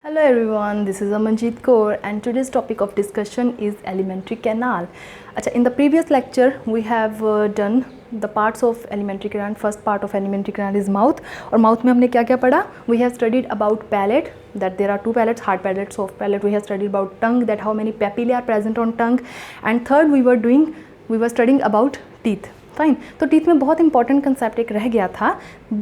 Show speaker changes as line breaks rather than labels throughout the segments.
Hello everyone, this is Amanjeet Kaur and today's topic of discussion is alimentary canal. अच्छा, in the previous lecture we have done the parts of alimentary canal. First part of alimentary canal is mouth. और mouth में हमने क्या क्या पढ़ा? We have studied about palate, that there are two palates, hard palate, soft palate. We have studied about tongue, that how many papillae are present on tongue. And third we were studying about teeth. Fine. तो teeth में बहुत important concept एक रह गया था.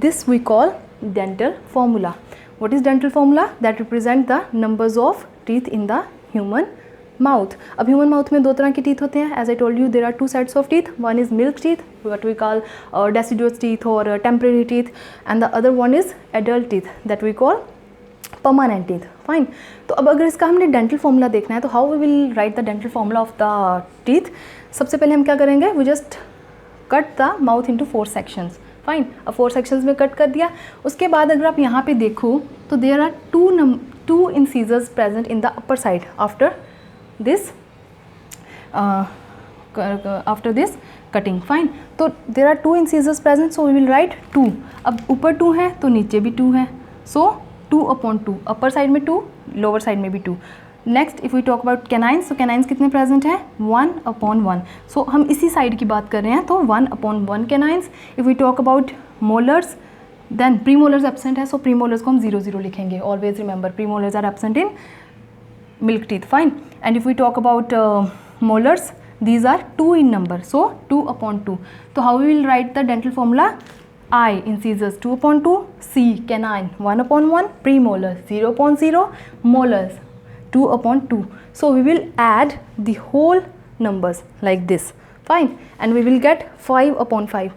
This we call dental formula. What is dental formula? That represent the numbers of teeth in the human mouth. अब human mouth में दो तरह के teeth होते हैं. As I told you, there are two sets of teeth. One is milk teeth, what we call deciduous teeth or temporary teeth, and the other one is adult teeth, that we call permanent teeth. Fine. तो अब अगर इसका हमने dental formula देखना है तो how we will write the dental formula of the teeth? सबसे पहले हम क्या करेंगे? We just cut the mouth into 4 sections. Fine. अब 4 सेक्शंस में कट कर दिया. उसके बाद अगर आप यहाँ पे देखो तो there are two incisors present in the upper side after this cutting. Fine. तो there are 2 incisors present, so we will write 2. अब ऊपर 2 है तो नीचे भी 2 है, सो 2/2. अपर साइड में 2, लोअर साइड में भी 2. Next if we talk about canines, तो कैनाइंस कितने प्रेजेंट हैं? 1/1. सो हम इसी साइड की बात कर रहे हैं, तो 1/1 canines. If we talk about molars, then premolars absent है, सो प्रीमोलर्स को हम 0 लिखेंगे. Always remember premolars are absent in milk teeth. Fine. And if we talk about molars, these are 2 in number, so 2/2. तो how we will write the dental formula? I incisors 2/2, C canine 1/1, premolar 0/0, molars 2/2. So we will add the whole numbers like this. Fine. And we will get 5/5.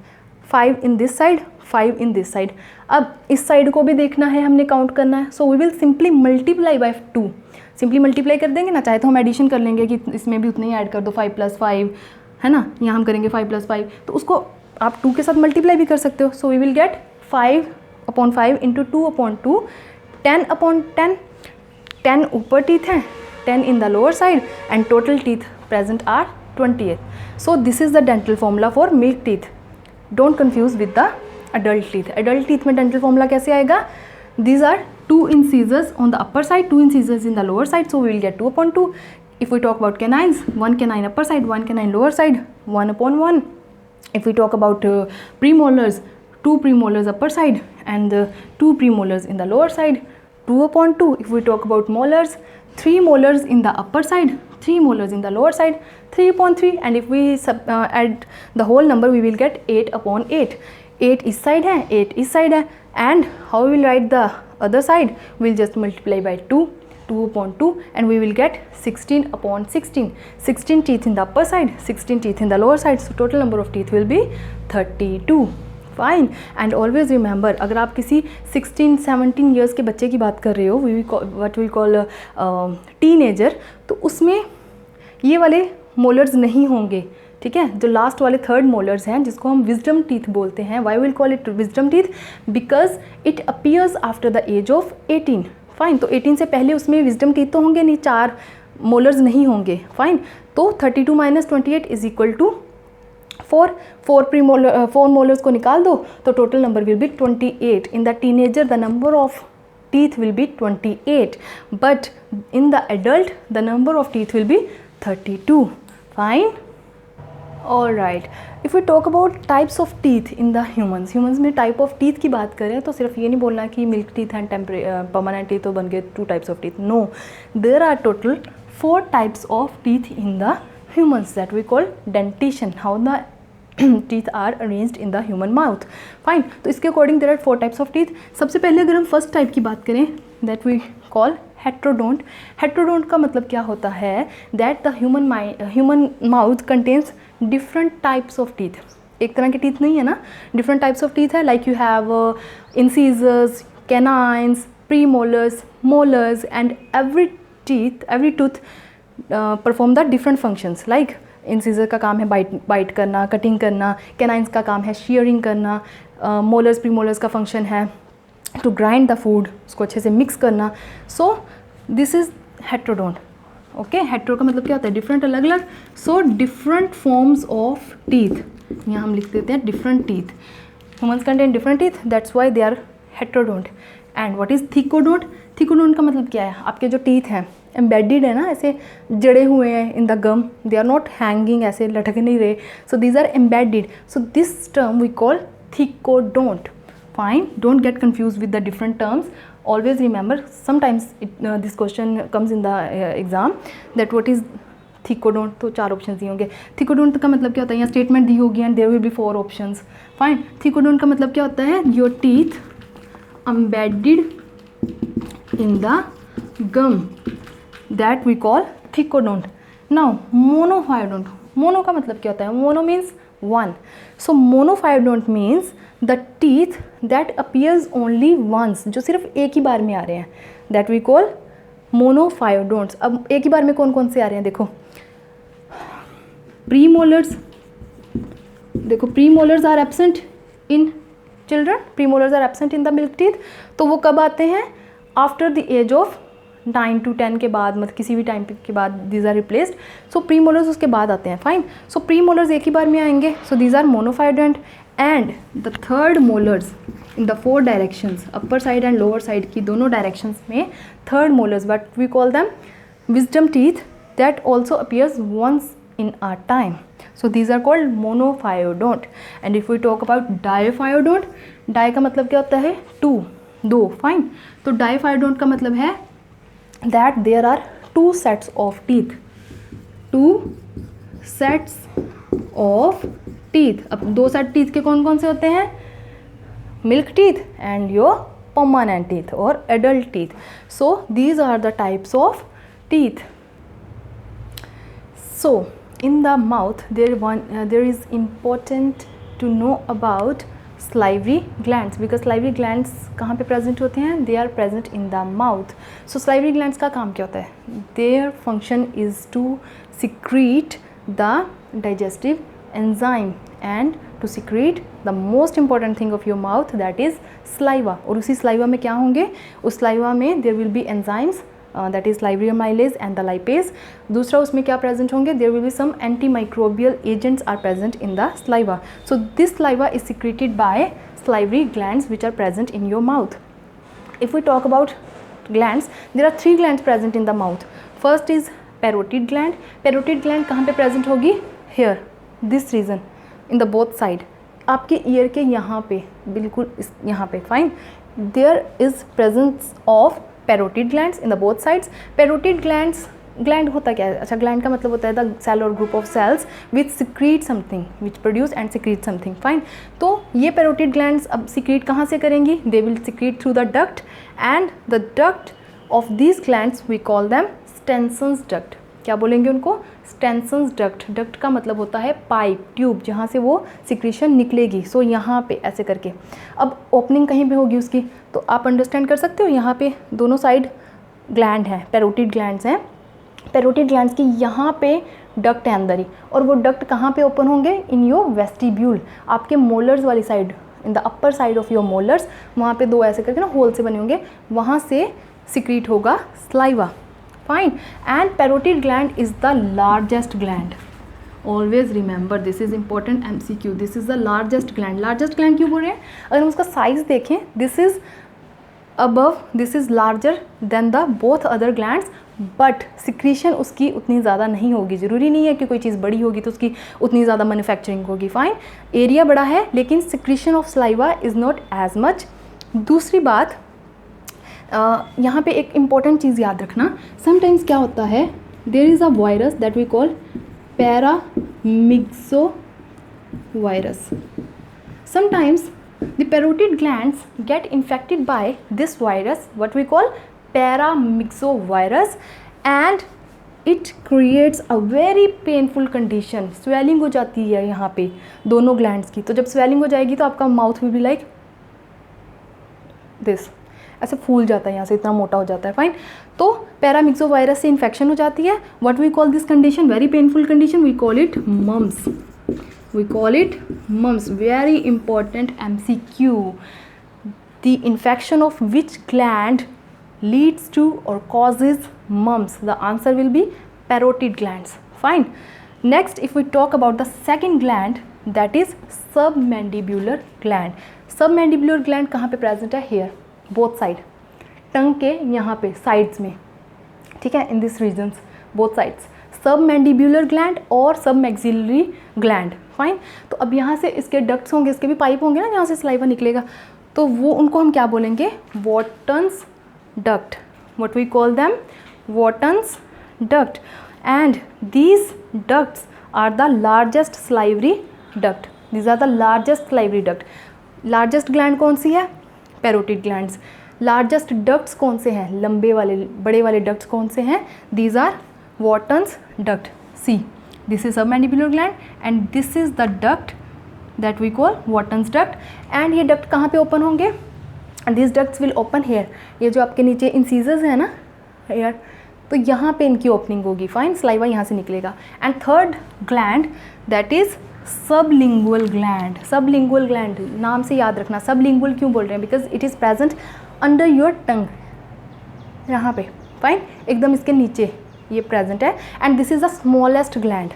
5 in this side, 5 in this side. अब इस side को भी देखना है, हमने count करना है. So we will simply multiply by 2. Simply multiply कर देंगे ना, चाहे तो हम एडिशन कर लेंगे कि इसमें भी उतने ही ऐड कर दो, 5 + 5 है ना. यहाँ हम करेंगे 5 + 5, तो उसको आप 2 के साथ मल्टीप्लाई भी कर सकते हो. So we will get 5/5 into 2/2, 10/10. 10 ऊपर टीथ हैं, 10 in the lower side, and total teeth present are 28. So this is the dental formula for milk teeth. Don't confuse with the adult teeth. Adult teeth में dental formula कैसे आएगा? These are 2 incisors on the upper side, 2 incisors in the lower side, so we will get 2/2. If we talk about canines, 1 canine upper side, 1 canine lower side, 1/1. If we talk about premolars, 2 premolars upper side and 2 premolars in the lower side, 2/2. If we talk about molars, 3 molars in the upper side, 3 molars in the lower side, 3/3. And if we add the whole number, we will get 8/8. 8 इस side है, 8 इस side है. And how we will write the other side? We will just multiply by 2, 2/2, and we will get 16/16. 16 teeth in the upper side, 16 teeth in the lower side, so total number of teeth will be 32. Fine. And always remember, अगर आप किसी 16-17 years के बच्चे की बात कर रहे हो, what we call teenager, तो उसमें ये वाले मोलर्स नहीं होंगे. ठीक है. जो लास्ट वाले 3rd मोलर्स हैं, जिसको हम विजडम टीथ बोलते हैं. Why will call it wisdom teeth? Because it appears after the age of 18. Fine. तो 18 से पहले उसमें विजडम टीथ तो होंगे नहीं, 4 मोलर्स नहीं होंगे. फाइन. तो 32 - 28 इज इक्वल टू 4. 4 मोलर्स को निकाल दो तो total number will be 28. In the teenager the number of teeth will be 28, but in the adult the number of teeth will be 32. Fine. All right. If we talk about types of teeth in the humans में type of teeth की बात करें तो सिर्फ ये नहीं बोलना कि milk teeth and permanent teeth तो बन गए 2 types of teeth. No, there are total 4 types of teeth in the humans that we call dentition. How the teeth are arranged in the human mouth. Fine. तो इसके according there are 4 types of teeth. सबसे पहले अगर हम first type की बात करें, that we call heterodont. Heterodont का मतलब क्या होता है? That the human mouth contains different types of teeth. एक तरह के teeth नहीं है ना, different types of teeth है. Like you have incisors, canines, premolars, molars, and every tooth perform the different functions. Like incisor का काम है बाइट करना, कटिंग करना. कैनाइंस का काम है शेयरिंग करना. मोलर्स प्रीमोलर्स का फंक्शन है टू ग्राइंड द फूड, उसको अच्छे से मिक्स करना. So this is heterodont. Okay. Hetero का मतलब क्या होता है? डिफरेंट, अलग अलग. So different forms of teeth, यहाँ हम लिख देते हैं different teeth. Humans contain different teeth, that's why they are heterodont. And what is thecodont? Thecodont का मतलब क्या है, आपके जो टीथ हैं एम्बेडेड है ना, ऐसे जड़े हुए हैं in the gum, they are not hanging, ऐसे लटक नहीं रहे, so these are embedded, so this term we call thecodont. Fine, don't get confused with the different terms. Always remember, sometimes this question comes in the exam, that what is थिकोडोंट. तो 4 option दिए होंगे. थिकोडोंट का मतलब क्या होता है, यहाँ statement दी होगी and there will be 4 options. Fine, thecodont का मतलब क्या होता है, your teeth embedded in the gum, that we call thecodont. Now monophyodont. Mono का मतलब क्या होता है, mono means 1. So monophyodont means the teeth that appears only once, जो सिर्फ एक ही बार में आ रहे हैं, दैट वी कॉल मोनोफायोडोंट्स. अब एक ही बार में कौन कौन से आ रहे हैं, देखो प्रीमोलर्स. देखो premolars are absent in children, premolars are absent in the milk teeth. तो वो कब आते हैं, after the age of 9 to 10 के बाद, मतलब किसी भी टाइम के बाद these are replaced. So premolars उसके बाद आते हैं. फाइन, सो प्रीमोलर्स एक ही बार में आएंगे, so these are monophyodont. And the third molars in the 4 directions, upper side and lower side की दोनों डायरेक्शंस में third molars, but we call them wisdom teeth, that also appears once in a time. So these are called monophyodont. And if we talk about diphyodont, di का मतलब क्या होता है, 2, 2. Fine, तो डायोफायोडोंट का मतलब है that there are 2 sets of teeth, 2 sets of teeth. अब 2 सेट टीथ के कौन कौन से होते हैं, milk teeth and your permanent teeth और adult teeth. So these are the types of teeth. So in the mouth there is important to know about salivary glands, because salivary glands कहाँ पे present होते हैं, they are present in the mouth. So salivary glands का काम क्या होता है, their function is to secrete the digestive enzyme and to secrete the most important thing of your mouth, that is saliva. और उसी saliva में क्या होंगे, उस saliva में there will be enzymes, that is salivary amylase and the lipase. दूसरा उसमें क्या present होंगे, there will be some antimicrobial agents are present in the saliva. So this saliva is secreted by salivary glands which are present in your mouth. If we talk about glands, there are 3 glands present in the mouth. First is parotid gland. Parotid gland कहाँ पे present होगी, here, this region, in the both side, आपके year के यहाँ पे, बिल्कुल यहाँ पे. Fine, there is presence of parotid glands in the both sides. Parotid glands, gland होता क्या है, अच्छा gland का मतलब होता है the cell or group of cells which secrete something, which produce and secrete something. Fine, तो ये parotid glands अब secrete कहाँ से करेंगी, they will secrete through the duct, and the duct of these glands we call them Stenson's duct. क्या बोलेंगे उनको, Stenson's duct. duct का मतलब होता है पाइप, ट्यूब, जहाँ से वो सिक्रीशन निकलेगी. सो यहाँ पे ऐसे करके, अब ओपनिंग कहीं पे होगी उसकी, तो आप अंडरस्टैंड कर सकते हो, यहाँ पे दोनों साइड ग्लैंड है, पैरोटिड ग्लैंड्स हैं. पैरोटिड ग्लैंड्स की यहाँ पे डक्ट है अंदर ही, और वो डक्ट कहाँ पे ओपन होंगे, इन योर वेस्टिब्यूल, आपके मोलर्स वाली side, in the upper side of your molars, वहाँ पे 2 ऐसे करके ना होल से बने होंगे, वहाँ से सिक्रीट होगा saliva. Fine, and parotid gland is the largest gland. Always remember, this is important MCQ. This is the largest gland. Largest gland क्यों बोल रहे हैं, अगर हम उसका साइज देखें, this is above, this is larger than the both other glands, but secretion उसकी उतनी ज़्यादा नहीं होगी. ज़रूरी नहीं है कि कोई चीज़ बड़ी होगी तो उसकी उतनी ज़्यादा मैन्युफैक्चरिंग होगी. फाइन, एरिया बड़ा है लेकिन secretion of saliva is not as much. दूसरी बात, यहाँ पे एक इम्पॉर्टेंट चीज़ याद रखना, समटाइम्स क्या होता है, there is a virus that we call paramyxo virus. Sometimes the parotid glands get infected by this virus, what we call paramyxo virus, and it creates a very painful condition. Swelling हो जाती है यहाँ पे दोनों glands की. तो जब swelling हो जाएगी तो आपका mouth will be like this, ऐसे फूल जाता है, यहाँ से इतना मोटा हो जाता है. फाइन, तो पैरामिक्सो वायरस से इन्फेक्शन हो जाती है. What we call this condition, very painful condition, we call it mumps. We call it mumps. Very important MCQ. The infection of which gland leads to और causes mumps, the answer will be parotid glands. Fine, next if we talk about the second gland, that is submandibular gland. Submandibular gland कहाँ पे present है, hair, both side. टंग के यहाँ पे sides में, ठीक है, in this regions both sides, सब मैंडिब्यूलर ग्लैंड और सब मैक्सिलरी ग्लैंड, फाइन। तो अब यहाँ से इसके डक्ट्स होंगे, इसके भी पाइप होंगे ना जहाँ से सलाइवा निकलेगा, तो वो उनको हम क्या बोलेंगे, Wharton's duct, what we call them, Wharton's duct, and these ducts are the largest salivary duct, these are the largest salivary duct. Largest gland कौन सी है, पैरोटिड ग्लैंड्स। लार्जेस्ट डक्ट्स कौन से हैं, लंबे वाले बड़े वाले डक्ट्स कौन से हैं, these are Wharton's duct. See, this is submandibular gland and this is the duct that we call Wharton's duct. And ये डक्ट कहाँ पे ओपन होंगे, this ducts will open here, ये जो आपके नीचे इंसीजर्स है ना हेयर, तो यहाँ पे इनकी ओपनिंग होगी, फाइन, सलाइवा यहाँ से निकलेगा। And third gland that is sublingual gland. Sublingual gland नाम से याद रखना, सबलिंगुअल क्यों बोल रहे हैं, because it is present under your tongue, यहाँ पे, फाइन, एकदम इसके नीचे ये प्रेजेंट है। And this is the smallest gland,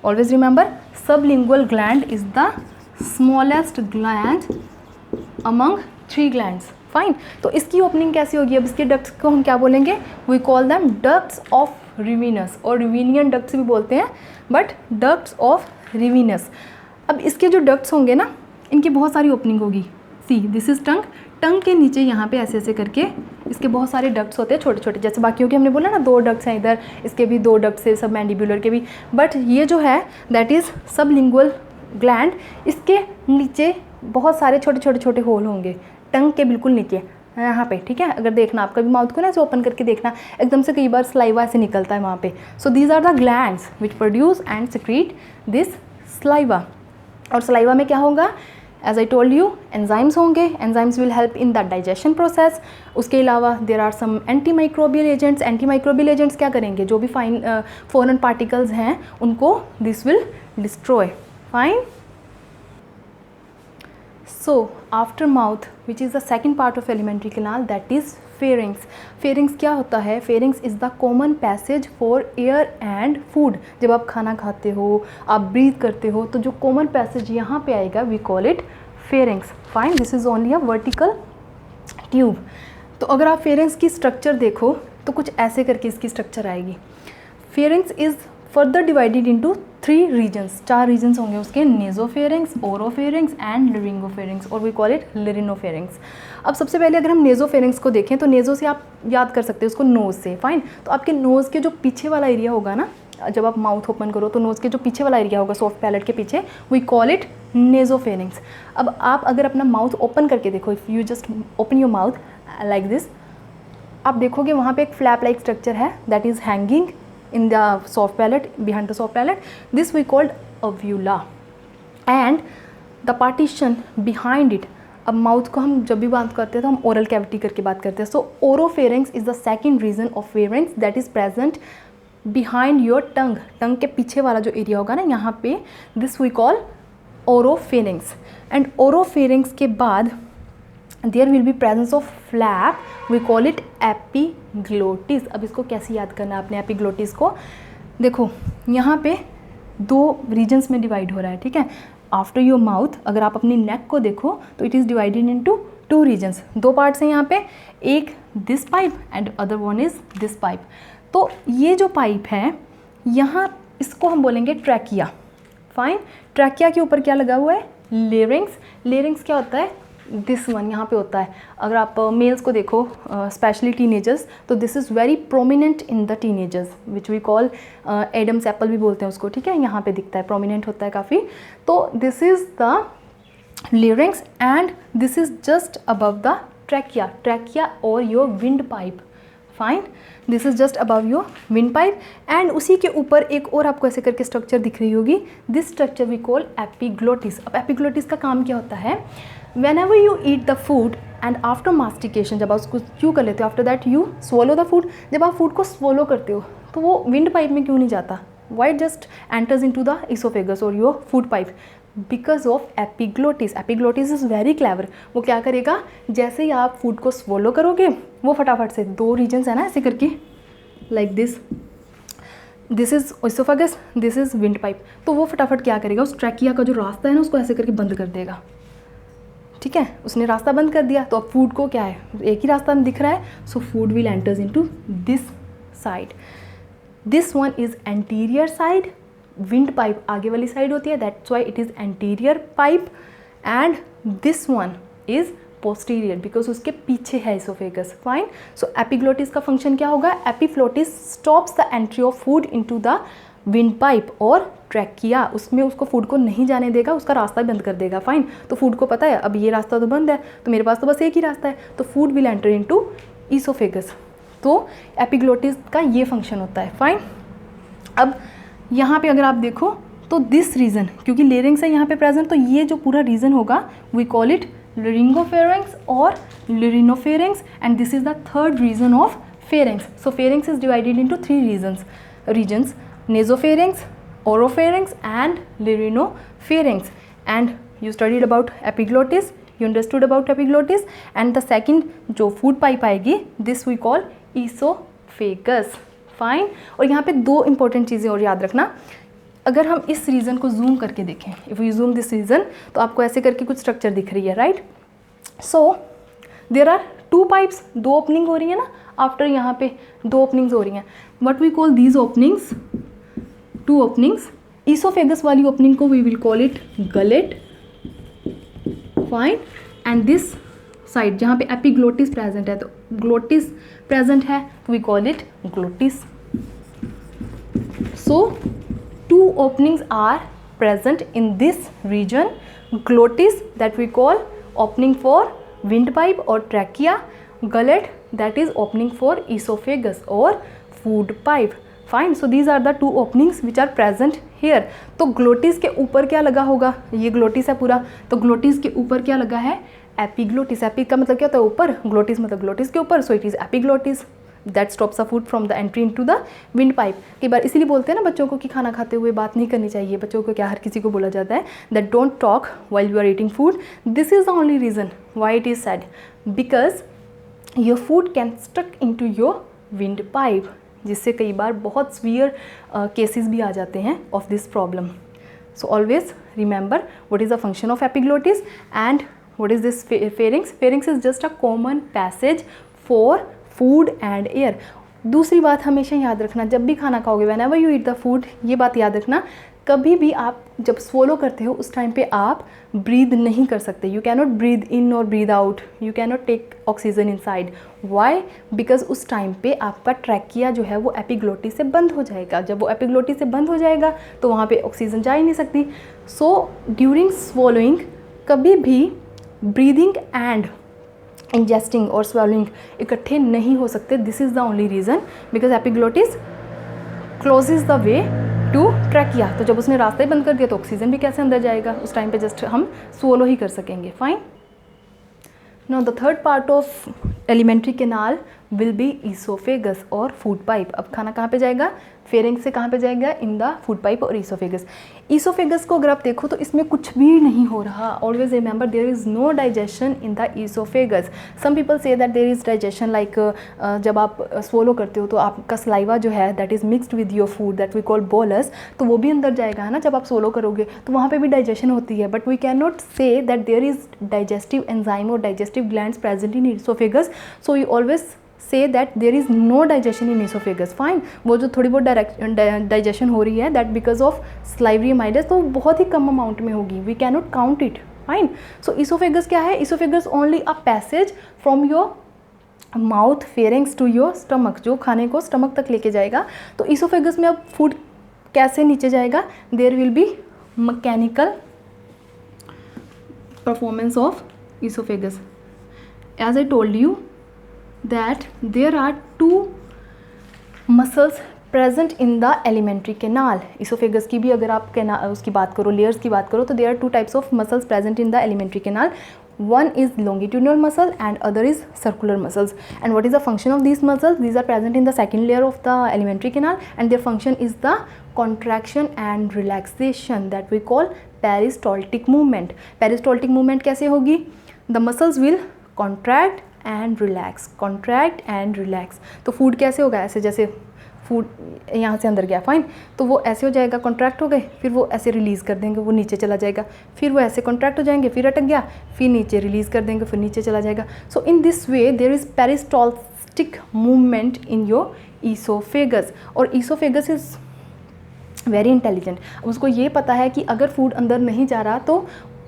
always remember, sublingual gland is the smallest gland among 3 glands, fine. तो इसकी ओपनिंग कैसी होगी, अब इसके डक्ट्स को हम क्या बोलेंगे, we call them ducts of Rivinus, और रिवीनियन डक्ट्स भी बोलते हैं, बट डक्ट्स ऑफ रिवीनस। अब इसके जो डक्ट्स होंगे ना, इनकी बहुत सारी ओपनिंग होगी। सी, दिस इज टंग, टंग के नीचे यहाँ पे ऐसे ऐसे करके इसके बहुत सारे डक्ट्स होते हैं छोटे छोटे, जैसे बाकियों के हमने बोला ना 2 डक्ट्स हैं इधर, इसके भी 2 डक्ट्स है, सब मैंडिब्यूलर के भी, बट ये जो है दैट इज़ सबलिंगुअल ग्लैंड, इसके नीचे बहुत सारे छोटे छोटे छोटे होल होंगे, टंग के बिल्कुल नीचे यहाँ पे, ठीक है। अगर देखना आप कभी माउथ को ना ऐसे ओपन करके देखना, एकदम से कई बार सलाइवा ऐसे निकलता है वहाँ पे। So these are the glands which produce and secrete this saliva. और सलाइवा में क्या होगा, as I told you, enzymes होंगे, enzymes will help in the digestion process. उसके अलावा there are some antimicrobial agents, antimicrobial agents क्या करेंगे, जो भी फाइन फॉरेन पार्टिकल्स हैं उनको this will destroy, fine. So after mouth, which is the second part of alimentary canal, that is pharynx. Pharynx क्या होता है, pharynx is the common passage for air and food. जब आप खाना खाते हो, आप ब्रीथ करते हो, तो जो common passage यहाँ पे आएगा we call it pharynx. Fine, this is only a vertical tube. तो अगर आप pharynx की स्ट्रक्चर देखो तो कुछ ऐसे करके इसकी स्ट्रक्चर आएगी। Pharynx is further divided into 3 regions, 4 regions होंगे उसके, नेजोफेरिंग्स, ओरोफेरिंग्स एंड लिरिंगोफेरिंग्स, और वी कॉल इट लिरिनोफेरिंग्स। अब सबसे पहले अगर हम नेजोफेरिंग्स को देखें तो नेजो से आप याद कर सकते हो उसको नोज़ से, फाइन। तो आपके नोज़ के जो पीछे वाला एरिया होगा ना, जब आप माउथ ओपन करो तो नोज़ के जो पीछे वाला एरिया होगा सॉफ्ट पैलेट के पीछे, वी कॉल इट नेजोफेरिंग्स। अब आप अगर अपना माउथ ओपन करके देखो, if you just open your mouth like this, आप देखोगे वहाँ पे एक फ्लैप लाइक स्ट्रक्चर है that is hanging in the soft palate, behind the soft palate, this we called uvula, and the partition behind it। अब mouth को हम जब भी बात करते हैं तो हम ओरल कैविटी करके बात करते हैं। So oropharynx is the second region of pharynx that is present behind your tongue, tongue के पीछे वाला जो एरिया होगा ना यहाँ पे, this we call oropharynx. And oropharynx के बाद there will be presence of flap, we call it epiglottis. अब इसको कैसे याद करना है आपने एपीग्लोटिस को, देखो यहाँ पे 2 रीजन्स में डिवाइड हो रहा है, ठीक है। आफ्टर योर माउथ अगर आप अपनी नेक को देखो तो it is divided into 2 regions, 2 parts हैं यहाँ पे, एक this pipe and other one is this pipe. तो ये जो पाइप है यहाँ, इसको हम बोलेंगे ट्रैकिया, फाइन। ट्रैकिया के ऊपर क्या लगा हुआ है, लेरिंग्स। लेरिंग्स क्या होता है, दिस वन यहाँ पे होता है। अगर आप मेल्स को देखो, स्पेशली टीनेजर्स, तो this is very prominent in the teenagers which we call Adam's apple भी बोलते हैं उसको, ठीक है। यहाँ पे दिखता है, प्रोमिनेंट होता है काफ़ी। तो this is the larynx and this is just above the trachea, trachea और your windpipe, fine. This is just above your windpipe and उसी के ऊपर एक और आपको ऐसे करके स्ट्रक्चर दिख रही होगी, this structure we call epiglottis. अब एपीग्लोटिस का काम क्या होता है, whenever you eat the food and after mastication, जब आप उसको च्यू कर लेते हो, after that you swallow the food, जब आप फूड को swallow करते हो तो वो विंड पाइप में क्यों नहीं जाता, why it just enters into the esophagus or your food pipe, because of epiglottis। epiglottis is very clever। वो क्या करेगा, जैसे ही आप फूड को swallow करोगे वो फटाफट से 2 रीजन्स है ना ऐसे करके, like this, this is esophagus, this is wind pipe, तो वो फटाफट क्या करेगा, उस ट्रैकिया का जो रास्ता है ना उसको ऐसे करके बंद कर देगा, ठीक है, उसने रास्ता बंद कर दिया, तो अब फूड को क्या है, एक ही रास्ता दिख रहा है, so food will enters into this side. This one is anterior side, windpipe आगे वाली साइड होती है, that's why it is anterior pipe. And this one is posterior because उसके पीछे है इसोफेगस. फाइन. सो एपिग्लोटिस का function क्या होगा, epiglottis stops the entry of food into the windpipe और ट्रैकिया, उसमें उसको फूड को नहीं जाने देगा, उसका रास्ता बंद कर देगा. फाइन. तो फूड को पता है अब ये रास्ता तो बंद है, तो मेरे पास तो बस एक ही रास्ता है, तो food will enter into oesophagus. तो एपिग्लोटिस का ये फंक्शन होता है. फाइन. अब यहाँ पे अगर आप देखो तो दिस रीजन, क्योंकि लेरिंग्स है यहाँ पे प्रेजेंट, तो ये जो पूरा रीजन होगा वी कॉल इट laryngopharynx और larinopharynx, and this is the third region of pharynx. So pharynx is divided into three regions: nasopharynx, oropharynx and larinopharynx. And you studied about epiglottis, you understood about epiglottis, and the second जो food pipe आएगी this we call esophagus. Fine. और यहाँ पे दो important चीज़ें और याद रखना. अगर हम इस रीजन को जूम करके देखें, if you zoom this region, तो आपको ऐसे करके कुछ स्ट्रक्चर दिख रही है, right. So there are two pipes, दो ओपनिंग हो रही है ना, आफ्टर यहाँ पे दो ओपनिंग्स हो रही हैं. What we call these openings, two openings. Oesophagus वाली ओपनिंग को we will call it gullet. Fine. And this side जहाँ पे एपिग्लोटिस प्रेजेंट है, तो ग्लोटिस प्रेजेंट है, we call it glottis. So two openings are present in this region. Glottis that we call opening for windpipe or trachea. Gullet that is opening for esophagus or food pipe. Fine. So these are the two openings which are present here. तो glottis के ऊपर क्या लगा होगा, ये glottis है पूरा, तो glottis के ऊपर क्या लगा है, epiglottis. epi का मतलब क्या होता है ऊपर, glottis मतलब glottis के ऊपर, so it is epiglottis. That stops the food from the entry into the windpipe. कई बार इसीलिए बोलते हैं ना बच्चों को कि खाना खाते हुए बात नहीं करनी चाहिए. बच्चों को क्या, हर किसी को बोला जाता है that don't talk while you are eating food. This is the only reason why it is said, because your food can stuck into your windpipe, जिससे कई बार बहुत severe cases भी आ जाते हैं of this problem. So always remember what is the function of epiglottis and what is this pharynx. Pharynx is just a common passage for food and air. दूसरी बात हमेशा याद रखना, जब भी खाना खाओगे, when ever you eat the food, ये बात याद रखना, कभी भी आप जब swallow करते हो उस टाइम पे आप ब्रीद नहीं कर सकते. You can not breathe in और breathe out, you can not take oxygen inside. Why? Because उस टाइम पे आपका ट्रैकिया जो है वो एपिग्लोटिस से बंद हो जाएगा. जब वो एपिग्लोटिस से बंद हो जाएगा तो वहाँ पे ऑक्सीजन जा ही नहीं सकती. सो ड्यूरिंग swallowing कभी भी ब्रीदिंग एंड इंजेस्टिंग और स्वेलिंग इकट्ठे नहीं हो सकते. This is the only reason, because epiglottis closes the way to trachea. तो जब उसने रास्ता ही बंद कर दिया तो ऑक्सीजन भी कैसे अंदर जाएगा, उस टाइम पे जस्ट हम swallow ही कर सकेंगे. Fine. Now the third part of alimentary canal will be oesophagus और फूड पाइप. अब खाना कहाँ पे जाएगा, फेरिंग्स से कहाँ पे जाएगा, इन द फूड पाइप और ईसोफेगस. ईसोफेगस को अगर आप देखो तो इसमें कुछ भी नहीं हो रहा. Always remember there is no digestion in the oesophagus. Some people say that there is digestion, like जब आप swallow करते हो तो आपका सलाइवा जो है that is mixed with your food, that we call bolus, तो वो भी अंदर जाएगा है ना. जब आप swallow करोगे तो वहाँ पे भी डाइजेशन होती है, but we can not say that there is digestive enzyme और digestive glands present in oesophagus. So you always say that there is no digestion in esophagus. Fine. वो जो थोड़ी बहुत डाइजेशन हो रही है that because of salivary amylase, तो बहुत ही कम अमाउंट में होगी. We cannot count it. Fine. So esophagus क्या है, esophagus only a passage from your mouth pharynx to your stomach, जो खाने को स्टमक तक लेके जाएगा. तो esophagus में अब फूड कैसे नीचे जाएगा, there will be mechanical performance of esophagus. As I told you that there are two muscles present in the alimentary canal. Esophagus की भी अगर आप उसकी बात करो, layers की बात करो, तो there are two types of muscles present in the alimentary canal. One is longitudinal muscle and other is circular muscles. And what is the function of these muscles? These are present in the second layer of the alimentary canal, and their function is the contraction and relaxation that we call peristaltic movement. Peristaltic movement कैसे होगी? The muscles will contract and relax, contract and relax. तो food कैसे होगा, ऐसे जैसे food यहाँ से अंदर गया, फाइन, तो वो ऐसे हो जाएगा, कॉन्ट्रैक्ट हो गए, फिर वो ऐसे रिलीज़ कर देंगे, वो नीचे चला जाएगा, फिर वो ऐसे कॉन्ट्रैक्ट हो जाएंगे, फिर अटक गया, फिर नीचे रिलीज़ कर देंगे, फिर नीचे चला जाएगा. So in this way there is peristaltic movement in your oesophagus. और ईसोफेगस इज़ वेरी इंटेलिजेंट. उसको ये पता है कि अगर फूड अंदर नहीं जा रहा तो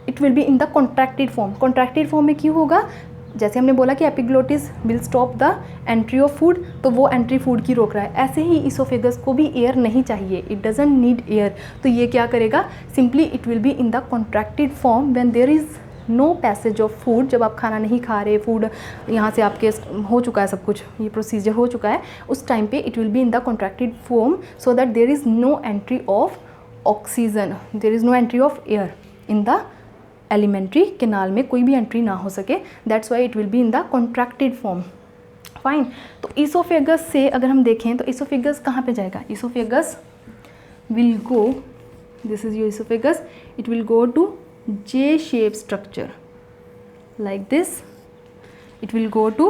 it will be in the contracted form. Contracted form में क्यों होगा? जैसे हमने बोला कि epiglottis will stop the entry of food, तो वो एंट्री फूड की रोक रहा है. ऐसे ही ईसोफेगस को भी एयर नहीं चाहिए, इट डजंट नीड एयर. तो ये क्या करेगा? Simply it will be in the contracted form when there is no passage of food. जब आप खाना नहीं खा रहे, फूड यहाँ से आपके हो चुका है, सब कुछ ये प्रोसीजर हो चुका है, उस टाइम पे it will be in the contracted form so that there is no entry of oxygen, there is no entry of air in the alimentary canal में, कोई भी एंट्री ना हो सके. That's why it will be in the contracted form. Fine. तो oesophagus से अगर हम देखें तो ईसोफेगस कहाँ पे जाएगा? Oesophagus will go, this is your oesophagus, it will go to J shape structure like this. It will go to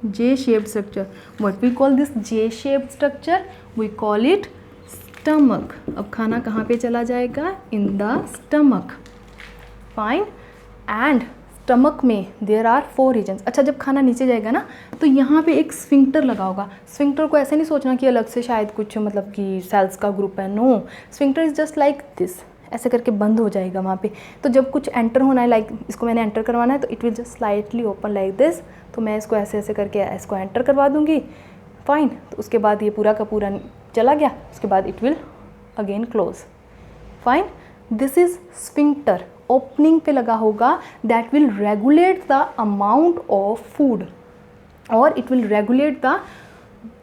J shaped structure. What we call this J shaped structure? We call it stomach. अब खाना कहाँ पे चला जाएगा? In the stomach. Fine. And stomach में there are 4 regions. अच्छा, जब खाना नीचे जाएगा ना तो यहाँ पे एक स्फिंक्टर लगा होगा. स्फिंक्टर को ऐसे नहीं सोचना कि अलग से शायद कुछ मतलब कि सेल्स का ग्रुप है. No, sphincter is just like this, ऐसे करके बंद हो जाएगा वहाँ पे. तो जब कुछ एंटर होना है, लाइक इसको मैंने एंटर करवाना है, तो it will just slightly open like this. तो मैं इसको ऐसे ऐसे करके इसको एंटर करवा दूँगी. फाइन. तो उसके बाद ये पूरा का पूरा चला गया, उसके बाद it will again close. Fine. This is sphincter, opening पे लगा होगा. That will regulate the amount of food और it will regulate the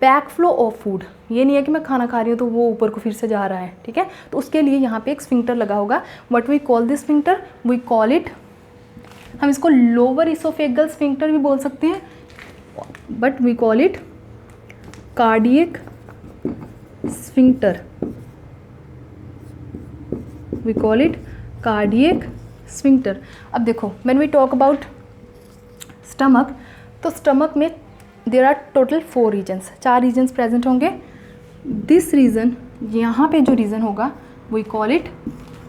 back flow of food. ये नहीं है कि मैं खाना खा रही हूँ तो वो ऊपर को फिर से जा रहा है, ठीक है. तो उसके लिए यहाँ पे एक स्फिंक्टर लगा होगा. What we call this sphincter? We call it, हम इसको लोअर इसोफेगल स्फिंक्टर भी बोल सकते हैं, but we call it cardiac sphincter. We call it cardiac sphincter. अब देखो, when we talk about stomach, तो स्टमक में there are total 4 regions, 4 regions present होंगे. दिस रीजन, यहाँ पे जो रीजन होगा, we call it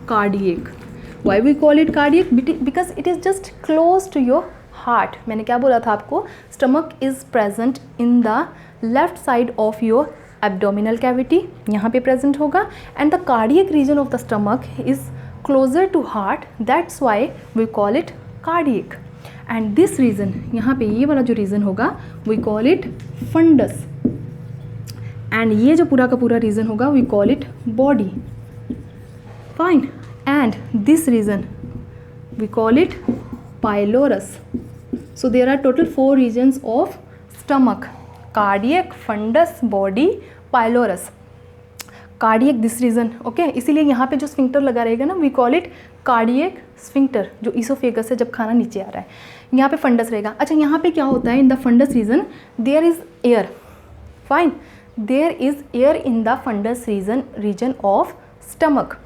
cardiac. Why we call it cardiac? Because it is just close to your heart. मैंने क्या बोला था आपको? Stomach is present in the left side of your abdominal cavity, यहाँ पे प्रेजेंट होगा. And the cardiac region of the stomach is closer to heart, that's why we call it cardiac. And this region, यहाँ पे ये वाला जो region होगा, we call it fundus. And ये जो पूरा का पूरा रीजन होगा, we call it body. Fine. And this region we call it pylorus. So there are total 4 regions of stomach: cardiac, fundus, body, pylorus. Cardiac this region, okay. इसीलिए यहाँ पे जो स्फिंक्टर लगा रहेगा ना, we call it cardiac sphincter, जो oesophagus है जब खाना नीचे आ रहा है. यहाँ पे फंडस रहेगा. अच्छा, यहाँ पे क्या होता है? In the fundus region there is air. Fine. There is air in the fundus region of stomach.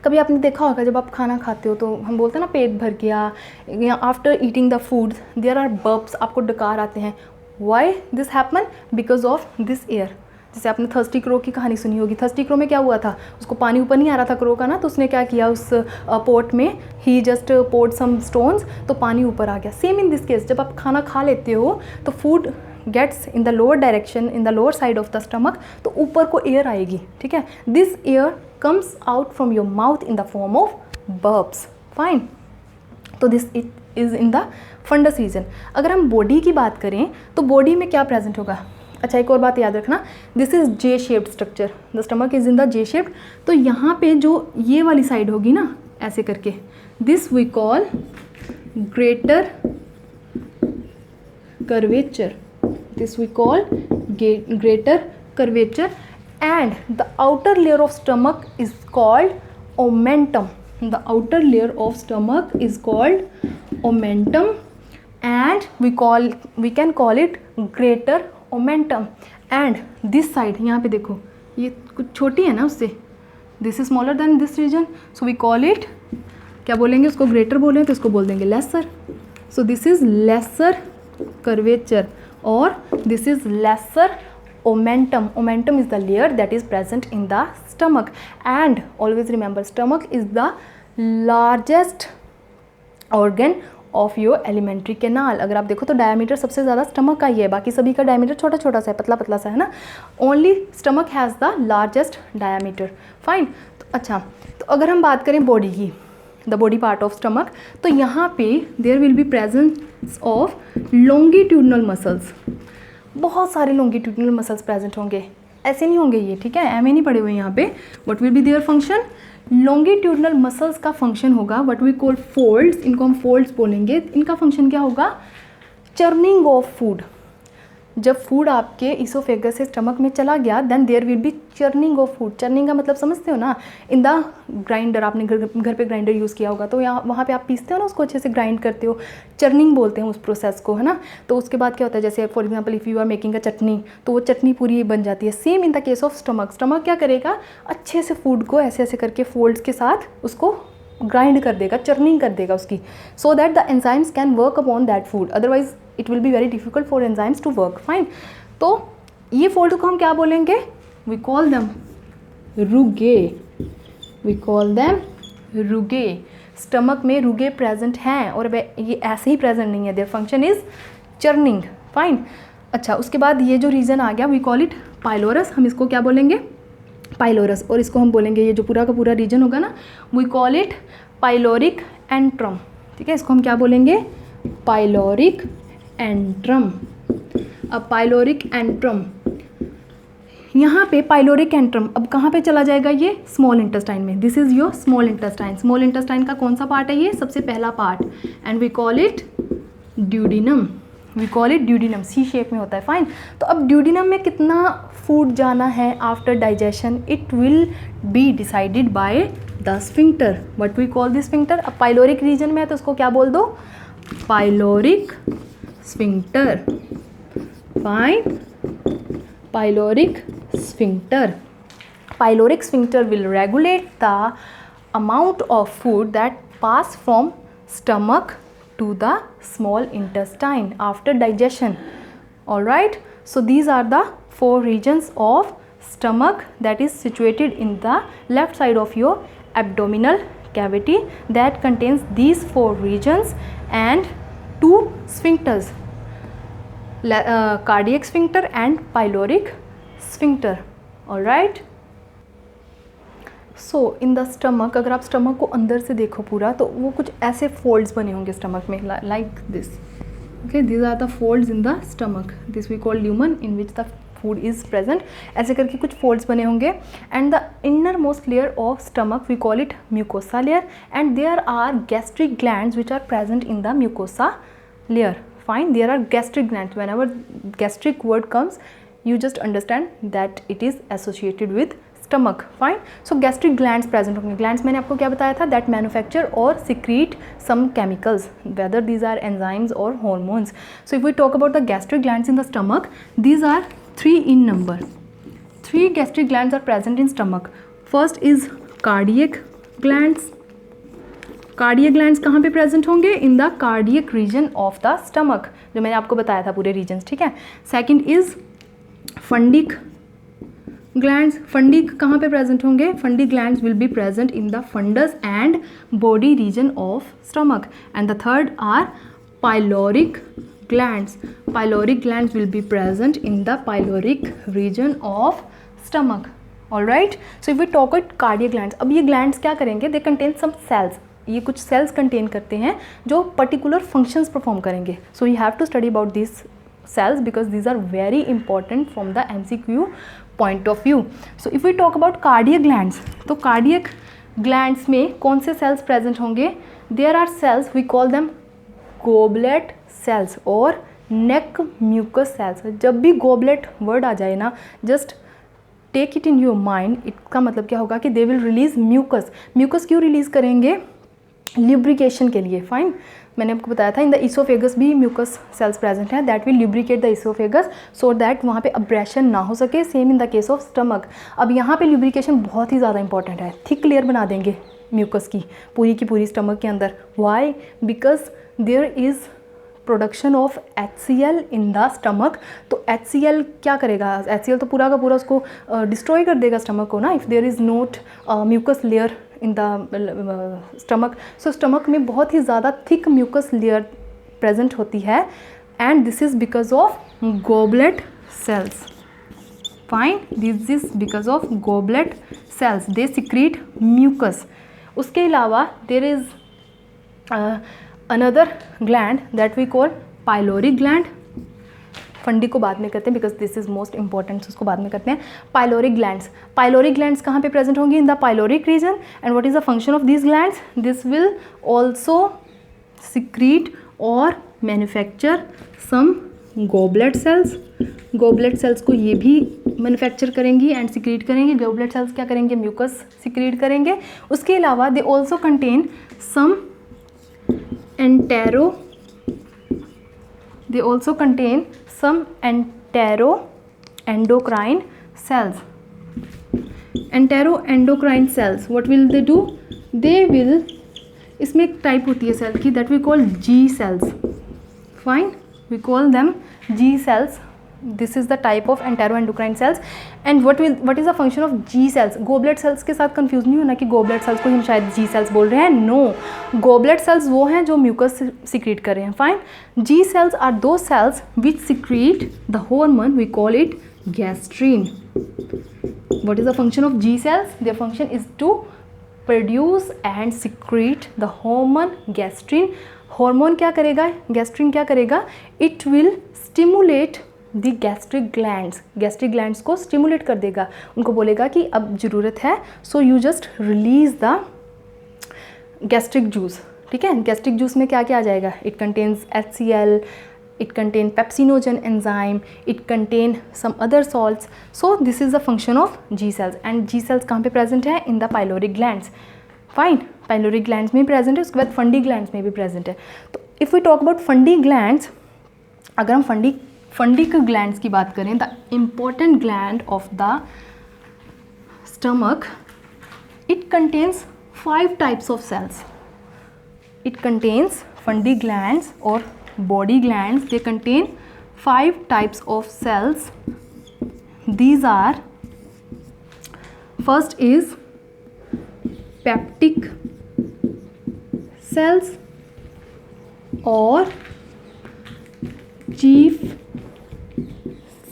कभी आपने देखा होगा जब आप खाना खाते हो तो हम बोलते हैं ना पेट भर गया, या after eating the food there are burps, आपको डकार आते हैं. Why this happen? Because of this air. जैसे आपने थर्स्टी क्रो की कहानी सुनी होगी. थर्स्टी क्रो में क्या हुआ था? उसको पानी ऊपर नहीं आ रहा था क्रो का ना, तो उसने क्या किया, उस पोट में ही जस्ट पोर्ड सम स्टोन्स, तो पानी ऊपर आ गया. सेम इन दिस केस, जब आप खाना खा लेते हो तो food gets in the lower direction, in the lower side of the stomach, तो ऊपर को एयर आएगी, ठीक है. This air comes out from your mouth in the form of burps. Fine. तो this it is in the fundus region. अगर हम body की बात करें तो बॉडी में क्या प्रेजेंट होगा? अच्छा, एक और बात याद रखना, this is J shaped structure, the stomach is in the J shaped. तो यहाँ पे जो ये वाली साइड होगी ना, ऐसे करके, this we call greater curvature. This we call greater curvature. And the outer layer of stomach is called omentum. The outer layer of stomach is called omentum, and we can call it greater omentum. And this side, यहाँ पे देखो, ये कुछ छोटी है ना उससे, this is smaller than this region, so we call it, क्या बोलेंगे उसको? ग्रेटर बोलें तो इसको बोल देंगे laser. So this is lesser curvature और this is lesser omentum. Omentum is the layer that is present in the stomach, and always remember stomach is the largest organ of your alimentary canal. अगर आप देखो तो diameter सबसे ज़्यादा stomach का ही है, बाकी सभी का डायमीटर छोटा छोटा सा है, पतला पतला सा है ना. Only stomach has the largest diameter. Fine. तो अच्छा, तो अगर हम बात करें बॉडी की, the body part of stomach, तो यहाँ पे there will be presence of longitudinal muscles. बहुत सारे लॉन्गिट्यूडनल मसल्स प्रेजेंट होंगे, ऐसे नहीं होंगे ये, ठीक है, एम ए नहीं पड़े हुए यहाँ पे. What will be there function? Longitudinal muscles का फंक्शन होगा व्हाट वी कॉल फोल्ड्स. इनको हम फोल्ड्स बोलेंगे. इनका फंक्शन क्या होगा? Churning of food. जब फूड आपके इसोफेगस से स्टमक में चला गया, then there will be churning of food. Churning का मतलब समझते हो ना? इन द ग्राइंडर, आपने घर पे ग्राइंडर यूज़ किया होगा, तो यहाँ वहाँ पे आप पीसते हो ना, उसको अच्छे से ग्राइंड करते हो, चर्निंग बोलते हैं उस प्रोसेस को, है ना. तो उसके बाद क्या होता है, जैसे for example if you are making a chutney, तो वो चटनी पूरी बन जाती है. Same in the case of stomach. Stomach क्या करेगा? अच्छे से फूड को ऐसे ऐसे करके फोल्ड्स के साथ उसको ग्राइंड कर देगा, चर्निंग कर देगा उसकी, so that the enzymes can work upon that food. Otherwise it will be very difficult for enzymes to work. Fine. तो ये फोल्ड को हम क्या बोलेंगे? We call them rugae. We call them rugae. Stomach में रुगे प्रेजेंट हैं और ये ऐसे ही प्रेजेंट नहीं है. Their function is churning. Fine. अच्छा, उसके बाद ये जो रीजन आ गया, वी कॉल इट पाइलोरस. हम इसको क्या बोलेंगे? पाइलोरस. और इसको हम बोलेंगे, ये जो पूरा का पूरा रीजन होगा ना, we call it pyloric antrum. ठीक है, इसको हम क्या बोलेंगे? Pyloric antrum. अब पाइलोरिक एंट्रम, यहाँ पे पाइलोरिक एंट्रम अब कहाँ पे चला जाएगा? ये स्मॉल इंटेस्टाइन में. This is your small intestine. Small intestine का कौन सा पार्ट है? ये सबसे पहला part. And we call it duodenum. We call it duodenum. C shape में होता है. फाइन. तो अब ड्यूडिनम में कितना फूड जाना है after digestion? It will be decided by the sphincter. What we call this sphincter? अब पाइलोरिक रीजन में है तो उसको क्या बोल दो? Pyloric sphincter. Fine. Pyloric sphincter. Pyloric sphincter will regulate the amount of food that pass from stomach to the small intestine after digestion. All right. So these are the 4 regions of stomach that is situated in the left side of your abdominal cavity that contains these 4 regions and 2 sphincters, cardiac sphincter and pyloric sphincter. All right. So in the stomach, अगर आप stomach को अंदर से देखो पूरा, तो वो कुछ ऐसे फोल्ड्स बने होंगे स्टमक में, like this. Okay, these are the folds in the stomach. This we call lumen in which the food is present. ऐसे करके कुछ फोल्ड्स बने होंगे. And the inner most layer of stomach we call it mucosa layer. And there are gastric glands which are present in the mucosa layer. Fine. There are gastric glands. Whenever gastric word comes, you just understand that it is associated with stomach. Fine. So gastric glands present होंगे. Glands मैंने आपको क्या बताया था? That manufacture or secrete some chemicals, whether these are enzymes or hormones. So if we talk about the gastric glands in the stomach, these are 3 in number. 3 gastric glands are present in stomach. First is cardiac glands. Cardiac glands कहाँ पे present होंगे? In the cardiac region of the stomach, जो मैंने आपको बताया था पूरे regions. ठीक है. Second is fundic glands. Fundic कहाँ पे प्रेजेंट होंगे? Fundic glands will be present in the fundus and body region of stomach. And the third are pyloric glands. Pyloric glands will be present in the pyloric region of stomach. All right. So if we talk about cardiac glands, अब ये glands क्या करेंगे? They contain some cells. ये कुछ sales contain करते हैं जो particular functions perform करेंगे. So you have to study about this cells because these are very important from the MCQ point of view. So if we talk about cardiac glands, तो cardiac glands में कौन से cells present होंगे? There are cells, we call them goblet cells और neck mucus cells. जब भी goblet word आ जाए ना, just take it in your mind. इसका मतलब क्या होगा कि they will release mucus. mucus क्यों रिलीज़ करेंगे? ल्यूब्रिकेशन के लिए. फाइन. मैंने आपको बताया था इन द इसोफेगस भी म्यूकस सेल्स प्रेजेंट हैं that will lubricate the oesophagus so that वहाँ पे अब्रेशन ना हो सके. Same in the case of stomach. अब यहाँ पे ल्यूब्रिकेशन बहुत ही ज़्यादा इंपॉर्टेंट है. थिक लेयर बना देंगे म्यूकस की पूरी स्टमक के अंदर. Why? Because there is production of HCl in the stomach. तो HCl क्या करेगा, HCl तो पूरा का पूरा उसको डिस्ट्रॉय कर देगा स्टमक को ना, if there is not mucus layer in the stomach. So stomach में बहुत ही ज़्यादा थिक म्यूकस लेयर प्रेजेंट होती है, and this is because of goblet cells. Fine, this is because of goblet cells, they secrete mucus. उसके अलावा there is another gland that we call pylori gland. Fundi को बाद में करते हैं because this is most important, उसको बाद में करते हैं। पाइलोरिक ग्लैंड्स, पाइलोरिक ग्लैंड्स कहाँ पे प्रेजेंट होंगी, in the pyloric region. And what is the function of this glands, this will also secrete और manufacture some goblet cells. Goblet cells को ये भी मैन्युफैक्चर करेंगी एंड सिक्रीट करेंगी। गॉबलेट सेल्स क्या करेंगे, म्यूकस सिक्रीट करेंगे। उसके अलावा they also contain some entero, they also contain some entero endocrine cells. Entero endocrine cells, what will they do, they will, इसमें एक टाइप होती है सेल की that we call G cells. Fine, we call them G cells. This is the type of enteroendocrine cells. And what is the function of G cells? Goblet cells के साथ confuse नहीं होना कि goblet cells को हम शायद G cells बोल रहे हैं। No, goblet cells वो हैं जो mucus secrete कर रहे हैं। Fine. G cells are those cells which secrete the hormone, we call it gastrin. What is the function of G cells? Their function is to produce and secrete the hormone gastrin. Hormone क्या करेगा, gastrin क्या करेगा, it will stimulate the gastric glands. Gastric glands को stimulate कर देगा, उनको बोलेगा कि अब ज़रूरत है, so you just release the gastric juice. ठीक है, गैस्ट्रिक जूस में क्या क्या आ जाएगा, it contains HCl, it contain pepsinogen enzyme, it contain some other salts. So this is the function of G cells, and G cells कहाँ पे present है, in the pyloric glands. Fine, pyloric glands में present है, उसके बाद Fundy glands में भी present है। तो if we talk about fundic glands, अगर हम फंडिक ग्लैंड्स की बात करें, the important gland of the stomach, it contains 5 types of cells. It contains fundic glands और body glands, they contain 5 types of cells. These are, first is peptic cells और chief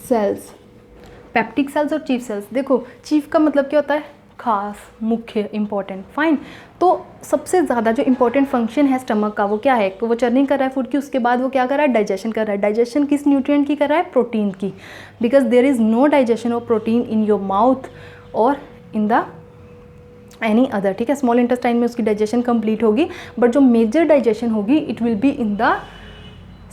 cells. Peptic cells और chief cells, देखो chief का मतलब क्या होता है, खास, मुख्य, इंपॉर्टेंट। फाइन, तो सबसे ज़्यादा जो इंपॉर्टेंट फंक्शन है स्टमक का वो क्या है, तो वो चर्निंग कर रहा है फूड की, उसके बाद वो क्या कर रहा है, डाइजेशन कर रहा है। डाइजेशन किस न्यूट्रिएंट की कर रहा है, प्रोटीन की, because there is no digestion of protein in your mouth और इन द एनी अदर। ठीक है, स्मॉल इंटेस्टाइन में उसकी डाइजेशन कंप्लीट होगी, बट जो मेजर डाइजेशन होगी it will be in the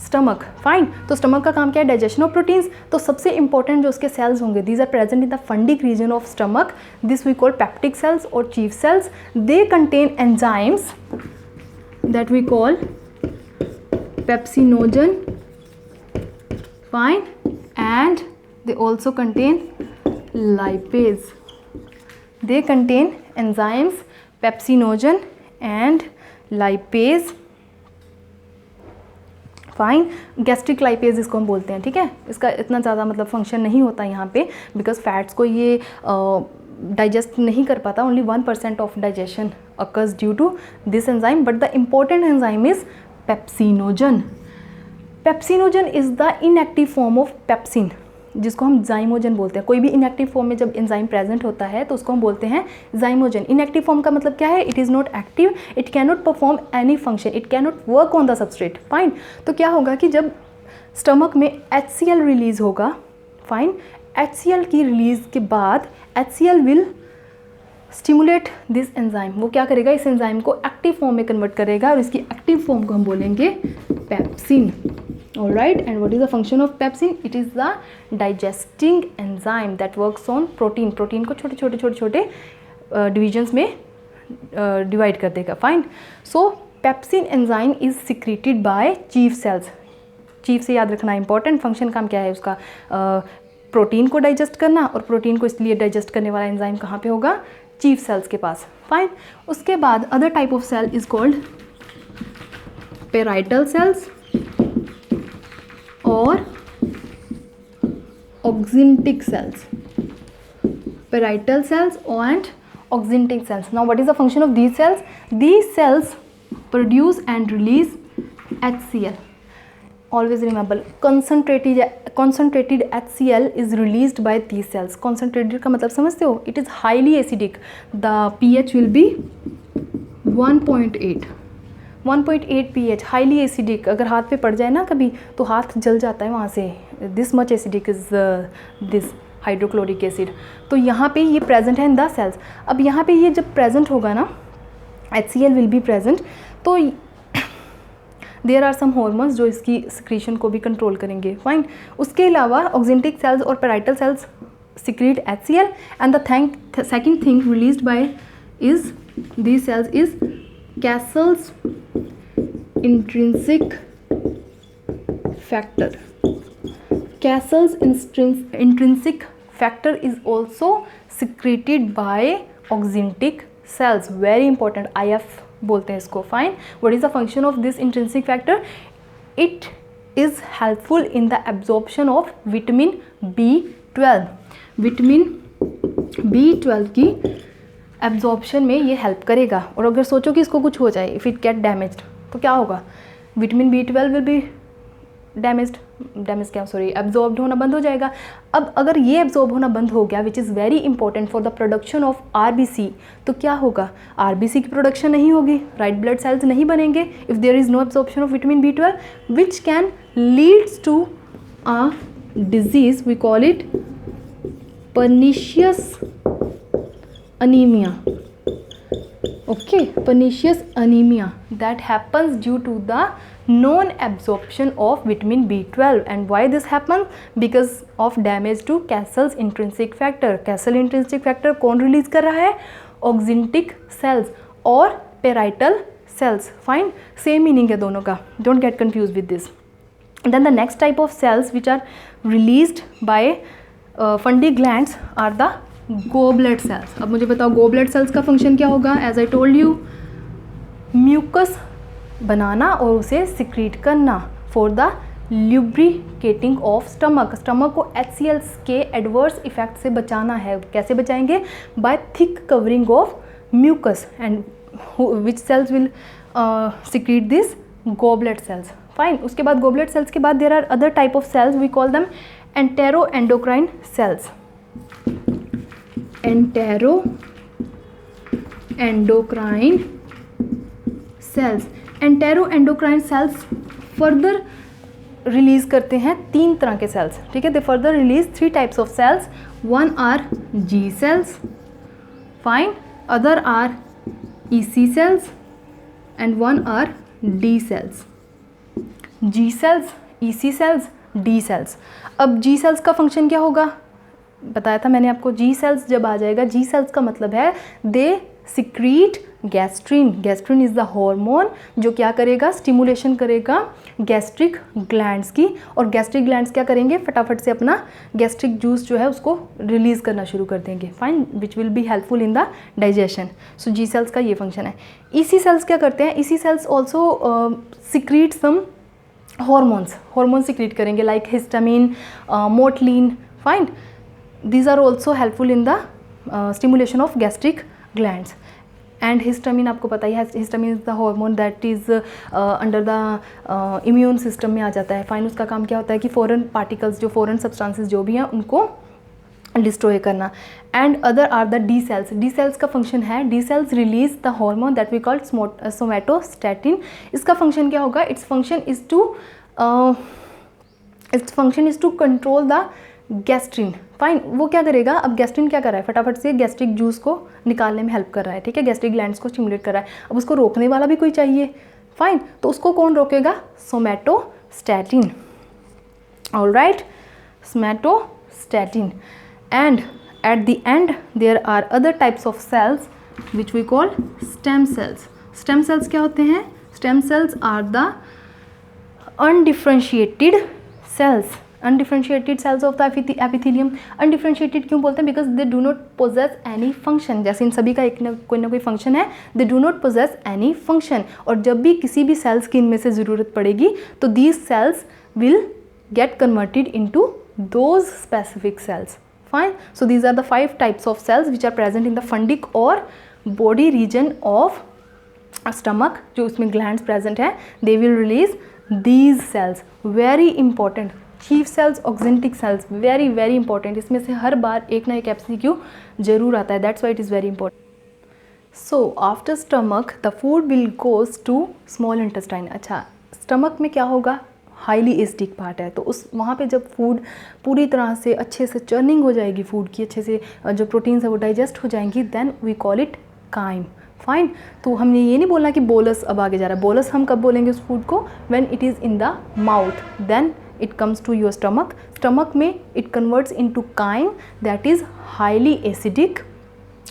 stomach. Fine, तो स्टमक का काम क्या है, डाइजेशन ऑफ प्रोटीन्स। तो सबसे इंपॉर्टेंट जो उसके सेल्स होंगे, these are present in the fundic region of stomach, this we call peptic cells और chief cells. They contain enzymes that we call pepsinogen, fine, and they also contain lipase. They contain enzymes, pepsinogen and lipase. Fine, gastric lipase इसको हम बोलते हैं। ठीक है, इसका इतना ज़्यादा मतलब फंक्शन नहीं होता यहाँ पे, बिकॉज फैट्स को ये डाइजेस्ट नहीं कर पाता। Only 1% of digestion occurs due to this enzyme, but the important enzyme is pepsinogen. Pepsinogen is the inactive form of pepsin, जिसको हम जाइमोजन बोलते हैं। कोई भी इनएक्टिव फॉर्म में जब एंजाइम प्रेजेंट होता है तो उसको हम बोलते हैं जाइमोजन। इनएक्टिव फॉर्म का मतलब क्या है, it is not active, it can not perform any function, it can not work on the substrate. Fine, तो क्या होगा कि जब स्टमक में HCl रिलीज होगा, फाइन, HCl की रिलीज के बाद HCl will stimulate this enzyme. वो क्या करेगा, इस एंजाइम को एक्टिव फॉर्म में कन्वर्ट करेगा और इसकी एक्टिव फॉर्म को हम बोलेंगे pepsin. Alright, and what is the function of pepsin? It is the digesting enzyme that works on protein. Protein को छोटे छोटे divisions में divide कर देगा। Fine. So pepsin enzyme is secreted by chief cells. Chief से याद रखना important function, काम क्या है उसका, प्रोटीन को डाइजेस्ट करना, और प्रोटीन को इसलिए डाइजेस्ट करने वाला एंजाइम कहाँ पे होगा, चीफ सेल्स के पास। फाइन, उसके बाद other type of cell is called parietal cells और oxyntic cells, parietal cells and oxyntic cells. Now what is the function of these cells? These cells produce and release HCl. Always remember, concentrated HCl is released by these cells. Concentrated का मतलब समझते हो? It is highly acidic. The pH will be 1.8 pH, highly acidic. अगर हाथ पे पड़ जाए ना कभी तो हाथ जल जाता है वहाँ से. This much acidic is this hydrochloric acid. तो यहाँ पे ये प्रेजेंट है इन द सेल्स. अब यहाँ पे ये जब प्रेजेंट होगा ना, HCl विल बी प्रेजेंट, तो देयर आर सम हॉर्मोन्स जो इसकी सिक्रीशन को भी कंट्रोल करेंगे. फाइन. उसके अलावा ऑक्सिनटिक सेल्स और parietal cells secrete HCl, and the second thing released by is these cells is Castle's intrinsic factor. Cassell's intrinsic factor is also secreted by oxyntic cells. Very important. IF बोलते हैं इसको. Fine. What is the function of this intrinsic factor? It is helpful in the absorption of vitamin B12. Vitamin B12 की absorption में ये help करेगा. और अगर सोचो कि इसको कुछ हो जाए, if it get damaged, तो क्या होगा? Vitamin B12 will be damage क्या सॉरी एब्जॉर्ब होना बंद हो जाएगा. अब अगर ये एब्जॉर्ब होना बंद हो गया, which is very important for the production of RBC, तो क्या होगा? RBC की प्रोडक्शन नहीं होगी, राइट ब्लड सेल्स नहीं बनेंगे if there is no absorption of vitamin B12, which can leads to a disease, we call it pernicious anaemia. Okay, pernicious anemia that happens due to the non-absorption of vitamin B12. And why this happens? Because of damage to Cassell's intrinsic factor. Cassell intrinsic factor कौन release कर रहा है? Oxyntic cells और parietal cells. Fine, same meaning है दोनों का. Don't get confused with this. And then the next type of cells which are released by Fundy glands are the goblet cells. अब मुझे बताओ गोबलेट सेल्स का function क्या होगा? As I told you, mucus बनाना और उसे सिक्रीट करना for the lubricating of stomach. Stomach को HCl के एडवर्स इफेक्ट से बचाना है. कैसे बचाएंगे? By thick covering of mucus. And which cells will secrete this? Goblet cells. Fine. उसके बाद गोबलेट सेल्स के बाद there are other type of cells, we call them एंटेरोएंडोक्राइन cells. Enteroendocrine cells. Enteroendocrine cells further release करते हैं 3 तरह के सेल्स. ठीक है, they further release 3 types of cells. One are G cells, fine, other are EC cells and one are D cells. G cells, EC cells, D cells. अब G cells का function क्या होगा? बताया था मैंने आपको. G cells जब आ जाएगा, G cells का मतलब है they secrete gastrin. Gastrin is the hormone जो क्या करेगा? स्टिमुलेशन करेगा गैस्ट्रिक ग्लैंड्स की. और गैस्ट्रिक ग्लैंड्स क्या करेंगे? फटाफट से अपना गैस्ट्रिक जूस जो है उसको रिलीज़ करना शुरू कर देंगे. Fine, which will be helpful in the digestion. So G cells का ये फंक्शन है. EC cells क्या करते हैं? EC cells also secrete some hormones secrete करेंगे like histamine, motilin. Fine, these are also helpful in the stimulation of gastric glands. And histamine आपको पता ही है, histamine is the hormone that is under the immune system में आ जाता है. Fine, उसका काम क्या होता है कि फॉरेन पार्टिकल्स, जो फॉरेन सब्सटेंसेस जो भी हैं उनको डिस्ट्रॉय करना. And other are the D cells. D cells का फंक्शन है, D cells release the hormone that we called somatostatin. इसका फंक्शन क्या होगा? Its function is to control the gastrin. Fine, वो क्या करेगा? अब गैस्ट्रिन क्या कर रहा है? फटाफट से गैस्ट्रिक जूस को निकालने में हेल्प कर रहा है. ठीक है, गैस्ट्रिक ग्लैंड्स को स्टिमुलेट कर रहा है. अब उसको रोकने वाला भी कोई चाहिए. फाइन, तो उसको कौन रोकेगा? Somatostatin. Alright, somatostatin. And at the end there are other types of cells which we call stem cells. Stem cells क्या होते हैं? Stem cells are the undifferentiated cells. Undifferentiated cells of the epithelium. Undifferentiated क्यों बोलते हैं? Because they do not possess any function. जैसे इन सभी का एक कोई ना कोई फंक्शन है, दे do not possess any function. और जब भी किसी भी सेल्स की इनमें से ज़रूरत पड़ेगी तो these cells will get converted into those specific cells. Fine. So these are the 5 types of cells which are present in the fundic or body region of stomach. जो उसमें glands present है, they will release these cells. Very important. Chief cells, oxyntic cells, very very important. इसमें से हर बार एक ना एक MCQ जरूर आता है. That's why it is very important. So after stomach, the food will goes to small intestine. अच्छा, stomach में क्या होगा? हाईली एसिडिक पार्ट है, तो उस वहाँ पे जब फूड पूरी तरह से अच्छे से चर्निंग हो जाएगी, फूड की अच्छे से जो प्रोटीन्स है वो डाइजेस्ट हो जाएंगी, then we call it chyme. Fine. तो हमने ये नहीं बोलना कि बोलस अब आगे जा रहा है. बोलस हम कब बोलेंगे उस फूड को? When it is in the mouth, then it comes to your stomach. Stomach में it converts into chyme that is highly acidic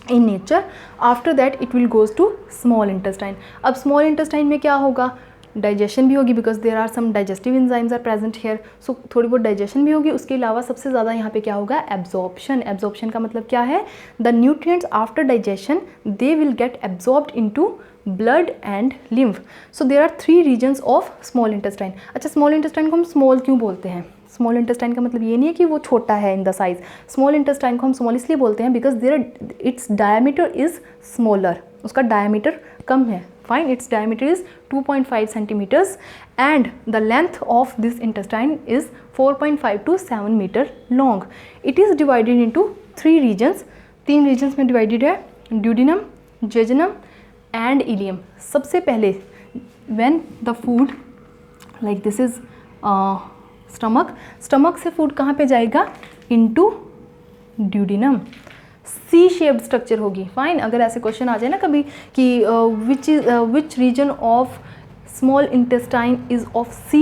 in nature. After that it will goes to small intestine. अब small intestine में क्या होगा? Digestion भी होगी, because there are some digestive enzymes are present here. So थोड़ी बहुत digestion भी होगी. उसके अलावा सबसे ज़्यादा यहाँ पे क्या होगा? एब्जॉर्प्शन. एब्जॉर्प्शन का मतलब क्या है? The nutrients after digestion they will get absorbed into blood and lymph. So there are 3 regions of small intestine. अच्छा, स्मॉल इंटेस्टाइन को हम स्मॉल क्यों बोलते हैं? स्मॉल इंटेस्टाइन का मतलब ये नहीं है कि वो छोटा है in the size. Small intestine को हम स्मॉल इसलिए बोलते हैं because there its diameter is smaller. उसका डायमीटर कम है. Fine, its diameter is 2.5 centimeters and the length of this intestine is 4.5 to 7 meter long. It is divided into 3 regions. 3 regions में divided है, duodenum, jejunum and ileum. सबसे पहले when the food like this is stomach से food कहाँ पे जाएगा? Into duodenum. C shaped structure होगी. Fine. अगर ऐसे क्वेश्चन आ जाए ना कभी कि which region of small intestine is of C